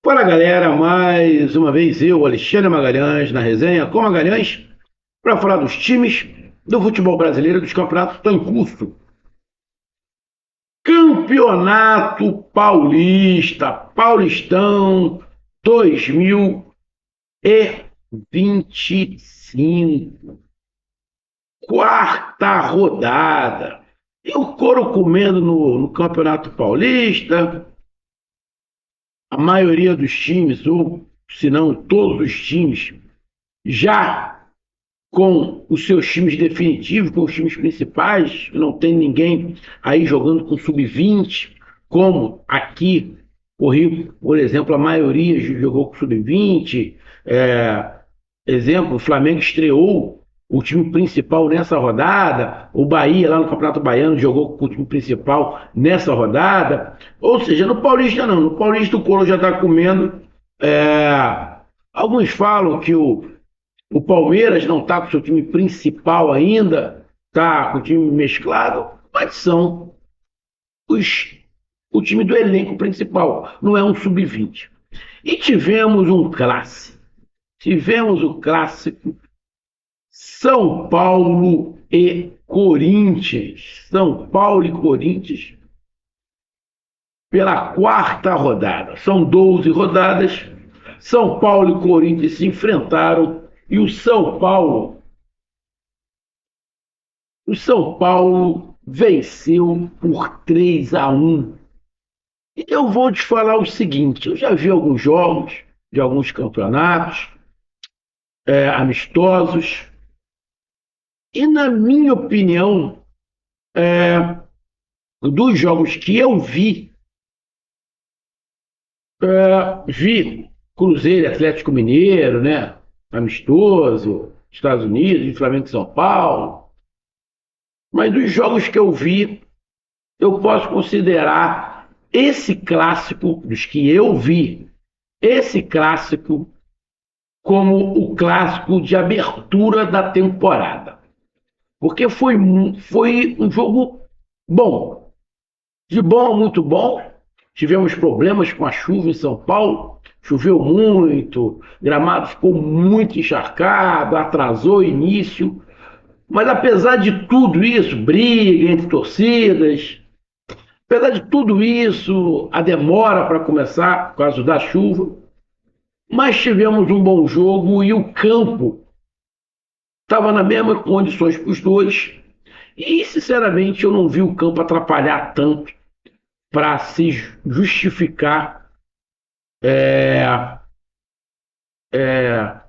Fala galera, mais uma vez eu, Alexandre Magalhães, na resenha com Magalhães, para falar dos times do futebol brasileiro e dos campeonatos que estão em curso. Campeonato Paulista, Paulistão 2025, quarta rodada. E o couro comendo no Campeonato Paulista, a maioria dos times, ou se não todos os times, já com os seus times definitivos, com os times principais, não tem ninguém aí jogando com sub-20, como aqui o Rio, por exemplo, a maioria jogou com sub-20. Exemplo, o Flamengo estreou o time principal nessa rodada, o Bahia lá no Campeonato Baiano jogou com o time principal nessa rodada. Ou seja, no Paulista não, no Paulista o Colo já está comendo. é, Alguns falam que o Palmeiras não está com o seu time principal ainda, está com o time mesclado, mas são os, o time do elenco principal, não é um sub-20. E tivemos o clássico São Paulo e Corinthians. São Paulo e Corinthians pela quarta rodada. São 12 rodadas. São Paulo e Corinthians se enfrentaram e o São Paulo venceu por 3-1. E eu vou te falar o seguinte: eu já vi alguns jogos de alguns campeonatos amistosos, e na minha opinião, dos jogos que eu vi Cruzeiro e Atlético Mineiro, né? Amistoso, Estados Unidos, e Flamengo e São Paulo. Mas dos jogos que eu vi, eu posso considerar esse clássico, dos que eu vi, esse clássico como o clássico de abertura da temporada. Porque foi um jogo bom, de bom a muito bom. Tivemos problemas com a chuva em São Paulo, choveu muito, o gramado ficou muito encharcado, atrasou o início. Mas apesar de tudo isso, briga entre torcidas, apesar de tudo isso, a demora para começar por causa da chuva, mas tivemos um bom jogo e o campo estava nas mesmas condições para os dois. E, sinceramente, eu não vi o campo atrapalhar tanto para se justificar é, é,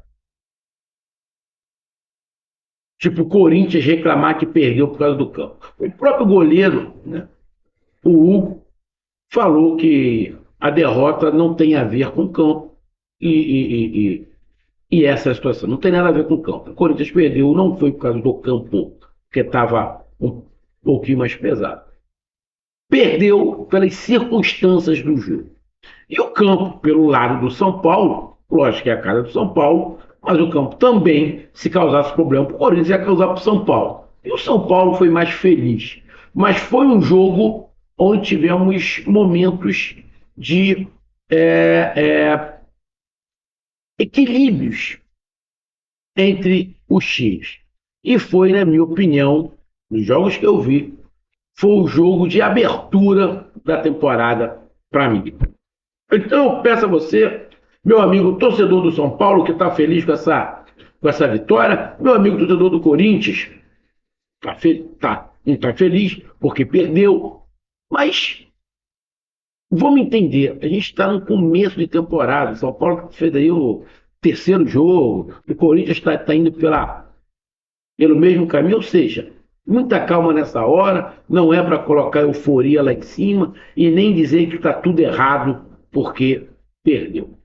tipo o Corinthians reclamar que perdeu por causa do campo. O próprio goleiro, né, o Hugo, falou que a derrota não tem a ver com o campo e essa é a situação. Não tem nada a ver com o campo. O Corinthians perdeu, não foi por causa do campo, que estava um pouquinho mais pesado. Perdeu pelas circunstâncias do jogo. E o campo, pelo lado do São Paulo, lógico que é a casa do São Paulo, mas o campo também, se causasse problema para o Corinthians, ia causar para o São Paulo. E o São Paulo foi mais feliz. Mas foi um jogo onde tivemos momentos de equilíbrios entre os times. E foi, na minha opinião, nos jogos que eu vi, foi o jogo de abertura da temporada para mim. Então eu peço a você, meu amigo torcedor do São Paulo, que está feliz com essa vitória, meu amigo torcedor do Corinthians, não está feliz porque perdeu, mas vamos entender, a gente está no começo de temporada, o São Paulo fez aí o terceiro jogo, o Corinthians está indo pelo mesmo caminho, ou seja, muita calma nessa hora, não é para colocar euforia lá em cima e nem dizer que está tudo errado porque perdeu.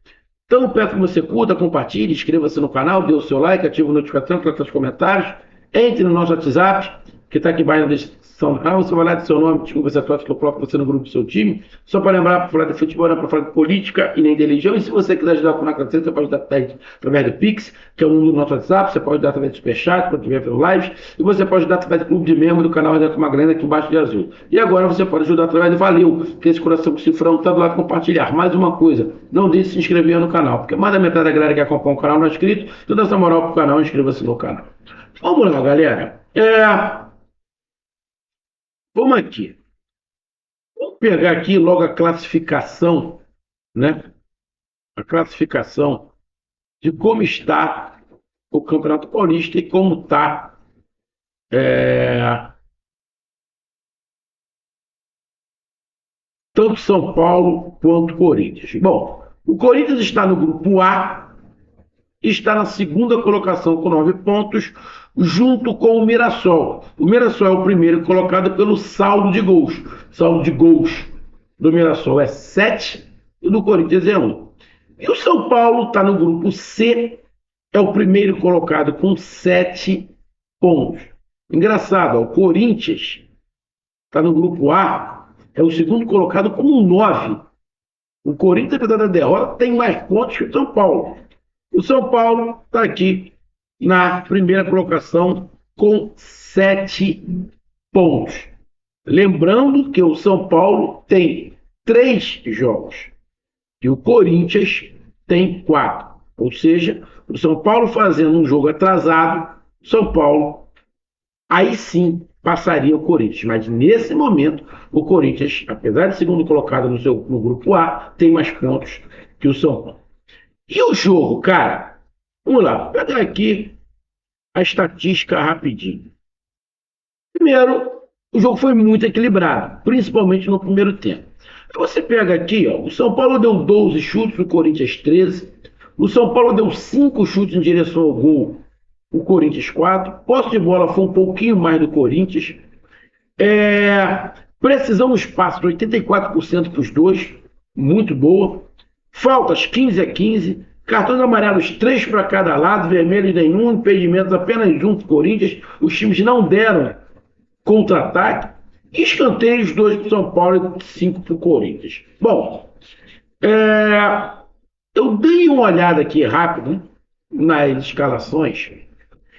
Então eu peço que você curta, compartilhe, inscreva-se no canal, dê o seu like, ative a notificação, faça os comentários, entre no nosso WhatsApp que está aqui embaixo na descrição. Você vai lá de seu nome, desculpa se é que eu coloco você no grupo do seu time. Só para lembrar, para falar de futebol, não é para falar de política e nem de religião. E se você quiser ajudar com o Canal você pode ajudar através do Pix, que é o número do nosso WhatsApp. Você pode ajudar através do Superchat, quando estiver fazendo lives. E você pode ajudar através do clube de membro do canal Renato Magalhães, aqui embaixo de azul. E agora você pode ajudar através do Valeu, que esse coração com cifrão está do lado de compartilhar. Mais uma coisa, não deixe de se inscrever no canal, porque mais da metade da galera que acompanha o canal não é inscrito. Toda essa moral pro canal, inscreva-se no canal. Vamos lá, galera. Vamos aqui. Vamos pegar aqui logo a classificação, né? A classificação de como está o Campeonato Paulista e como está tanto São Paulo quanto Corinthians. Bom, o Corinthians está no grupo A, está na segunda colocação com 9 pontos, junto com o Mirassol. O Mirassol é o primeiro colocado pelo saldo de gols. O saldo de gols do Mirassol é 7 e do Corinthians é 1. E o São Paulo está no grupo C, é o primeiro colocado com 7 pontos. Engraçado, o Corinthians está no grupo A, é o segundo colocado com 9. O Corinthians, apesar da derrota, tem mais pontos que o São Paulo. O São Paulo está aqui na primeira colocação com 7 pontos. Lembrando que o São Paulo tem 3 jogos e o Corinthians tem 4. Ou seja, o São Paulo fazendo um jogo atrasado, São Paulo aí sim passaria o Corinthians. Mas nesse momento, o Corinthians, apesar de segundo colocado no grupo A, tem mais pontos que o São Paulo. E o jogo, cara? Vamos lá, vou pegar aqui a estatística rapidinho. Primeiro, o jogo foi muito equilibrado, principalmente no primeiro tempo. Você pega aqui, ó, o São Paulo deu 12 chutes, o Corinthians 13. O São Paulo deu 5 chutes em direção ao gol, o Corinthians 4. Posse de bola foi um pouquinho mais do Corinthians. Precisão no espaço, 84% para os dois, muito boa. Faltas 15-15. Cartões amarelos 3 para cada lado, vermelhos nenhum, impedimentos apenas um para o Corinthians. Os times não deram contra-ataque. Escanteios 2 para o São Paulo e 5 para o Corinthians. Bom, eu dei uma olhada aqui rápido nas escalações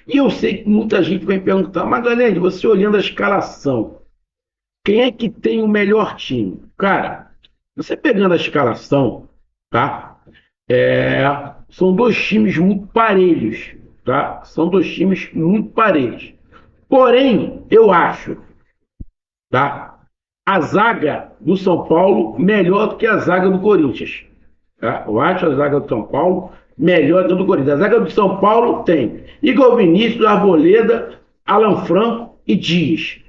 e eu sei que muita gente vai perguntar, Magalhães, você olhando a escalação, quem é que tem o melhor time? Cara, você pegando a escalação, tá? São dois times muito parelhos, tá? São dois times muito parelhos. Porém, eu acho, tá? A zaga do São Paulo melhor do que a zaga do Corinthians. Tá? Eu acho a zaga do São Paulo melhor do que a do Corinthians. A zaga do São Paulo tem Igor Vinícius, Arboleda, Alan Franco e Dias.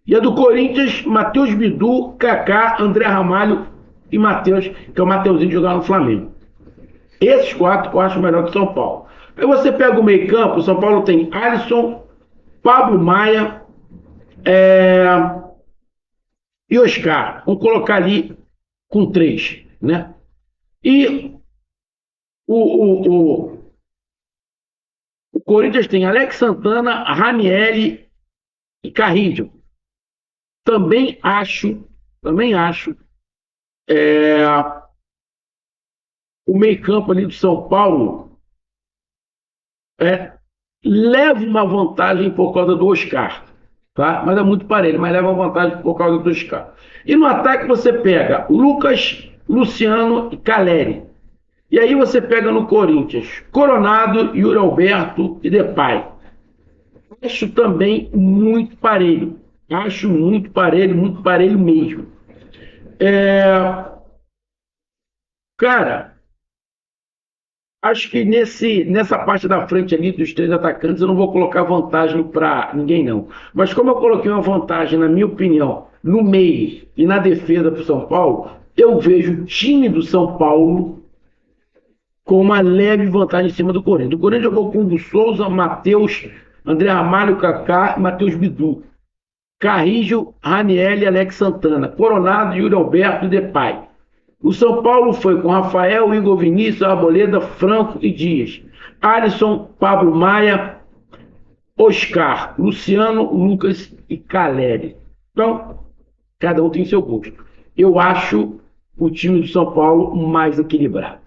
E a do Corinthians, Matheus Bidu, Kaká, André Ramalho e Matheus, que é o Mateuzinho de jogar no Flamengo. Esses 4 eu acho melhor que o São Paulo. Aí você pega o meio campo, o São Paulo tem Alisson, Pablo Maia e Oscar. Vamos colocar ali com 3, né? E o Corinthians tem Alex Santana, Ranieri e Carrillo. Também acho o meio campo ali do São Paulo leva uma vantagem por causa do Oscar, tá? Mas é muito parelho, mas leva uma vantagem por causa do Oscar. E no ataque você pega Lucas, Luciano e Caleri. E aí você pega no Corinthians Coronado, Yuri Alberto e Depay. Acho também muito parelho. Acho muito parelho mesmo. Cara, acho que nessa parte da frente ali dos 3 atacantes eu não vou colocar vantagem para ninguém não. Mas como eu coloquei uma vantagem, na minha opinião, no meio e na defesa para o São Paulo, eu vejo o time do São Paulo com uma leve vantagem em cima do Corinthians. O Corinthians jogou com Hugo Souza, Matheus, André Ramalho, Kaká e Matheus Bidu. Carrillo, Ranieri e Alex Santana. Coronado, Yuri Alberto e Depay. O São Paulo foi com Rafael, Igor Vinícius, Arboleda, Franco e Dias. Alisson, Pablo Maia, Oscar, Luciano, Lucas e Caleri. Então, cada um tem seu gosto. Eu acho o time do São Paulo mais equilibrado.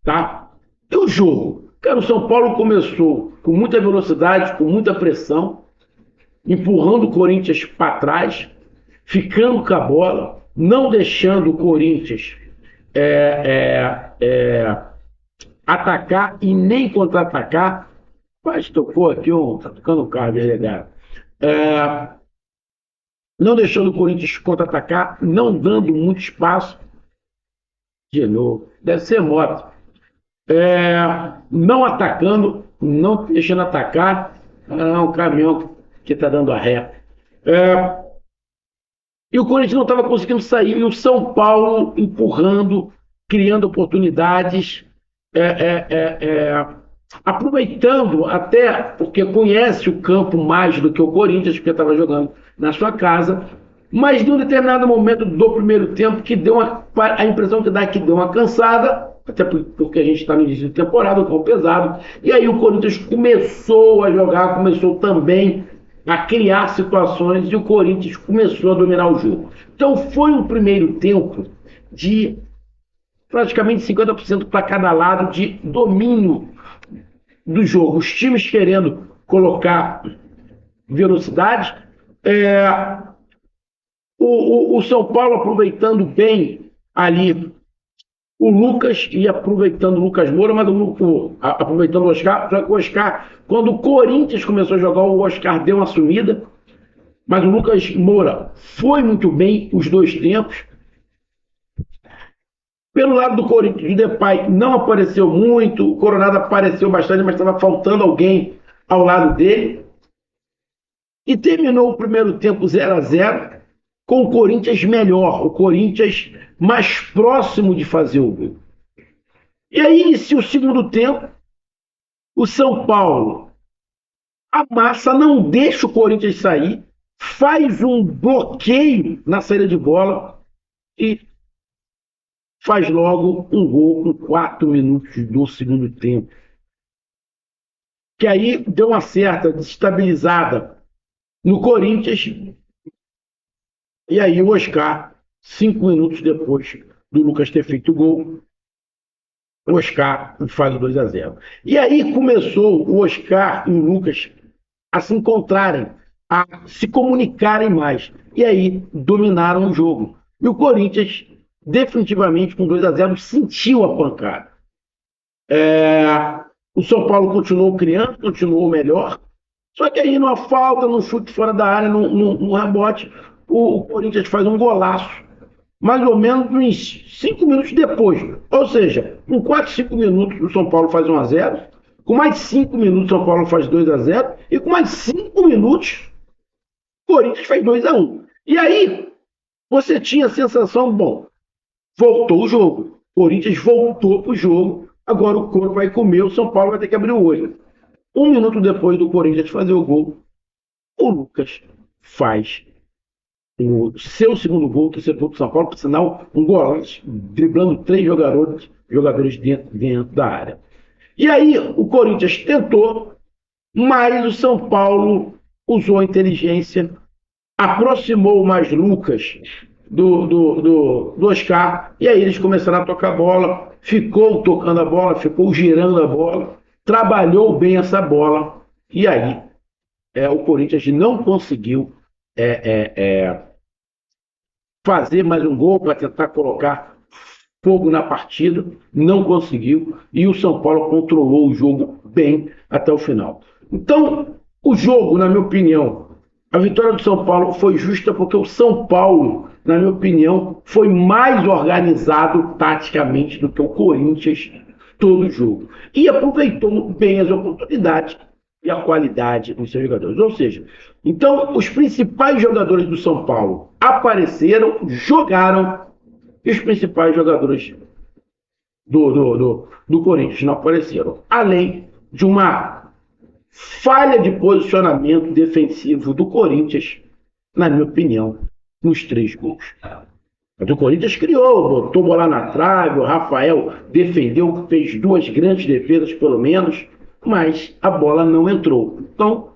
Tá? E o jogo? Cara, o São Paulo começou com muita velocidade, com muita pressão, empurrando o Corinthians para trás, ficando com a bola, não deixando o Corinthians atacar e nem contra-atacar. Mas tocou aqui, tá tocando o carro, desligado. Não deixando o Corinthians contra-atacar, não dando muito espaço. De novo, deve ser moto. Não atacando, não deixando atacar. É um caminhão que está dando a ré. E o Corinthians não estava conseguindo sair, e o São Paulo empurrando, criando oportunidades, aproveitando até, porque conhece o campo mais do que o Corinthians, porque estava jogando na sua casa, mas de um determinado momento do primeiro tempo, que deu a impressão que dá que deu uma cansada, até porque a gente está no início de temporada, um campo pesado, e aí o Corinthians começou a jogar, começou também a criar situações e o Corinthians começou a dominar o jogo. Então foi um primeiro tempo de praticamente 50% para cada lado de domínio do jogo. Os times querendo colocar velocidade. O São Paulo aproveitando bem ali o Lucas e aproveitando o Lucas Moura, mas aproveitando o Oscar. Só que o Oscar, quando o Corinthians começou a jogar, o Oscar deu uma sumida, mas o Lucas Moura foi muito bem os dois tempos. Pelo lado do Corinthians, o Depay não apareceu muito, o Coronado apareceu bastante, mas estava faltando alguém ao lado dele. E terminou o primeiro tempo 0-0, com o Corinthians melhor, o Corinthians mais próximo de fazer o gol. E aí inicia o segundo tempo, o São Paulo amassa, não deixa o Corinthians sair, faz um bloqueio na saída de bola e faz logo um gol com 4 minutos do segundo tempo. Que aí deu uma certa desestabilizada no Corinthians. E aí o Oscar, 5 minutos depois do Lucas ter feito o gol, o Oscar faz o 2-0. E aí começou o Oscar e o Lucas a se encontrarem, a se comunicarem mais. E aí dominaram o jogo. E o Corinthians, definitivamente, com 2-0, sentiu a pancada. O São Paulo continuou criando, continuou melhor. Só que aí, numa falta, num chute fora da área, num rebote, o Corinthians faz um golaço, mais ou menos uns 5 minutos depois. Ou seja, com 4, 5 minutos, o São Paulo faz 1-0. Com mais 5 minutos, o São Paulo faz 2-0. E com mais 5 minutos, o Corinthians faz 2-1. E aí, você tinha a sensação, bom, voltou o jogo. O Corinthians voltou pro jogo. Agora o couro vai comer, o São Paulo vai ter que abrir o olho. 1 minuto depois do Corinthians fazer o gol, o Lucas faz o seu segundo gol, o terceiro gol do São Paulo, por sinal, um golaço, driblando 3 jogadores dentro da área. E aí o Corinthians tentou, mas o São Paulo usou a inteligência, aproximou mais Lucas do Oscar, e aí eles começaram a tocar a bola, ficou tocando a bola, ficou girando a bola, trabalhou bem essa bola, e aí o Corinthians não conseguiu fazer mais um gol para tentar colocar fogo na partida, não conseguiu, e o São Paulo controlou o jogo bem até o final. Então, o jogo, na minha opinião, a vitória do São Paulo foi justa porque o São Paulo, na minha opinião, foi mais organizado taticamente do que o Corinthians todo o jogo. E aproveitou bem as oportunidades e a qualidade dos seus jogadores. Ou seja, então os principais jogadores do São Paulo apareceram, jogaram, e os principais jogadores do Corinthians não apareceram. Além de uma falha de posicionamento defensivo do Corinthians, na minha opinião, nos 3 gols. Mas o Corinthians criou, botou bola na trave, o Rafael defendeu, fez 2 grandes defesas pelo menos, mas a bola não entrou. Então,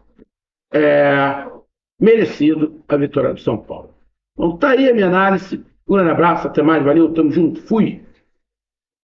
merecido a vitória do São Paulo. Então tá aí a minha análise. Um grande abraço, até mais, valeu, tamo junto, fui!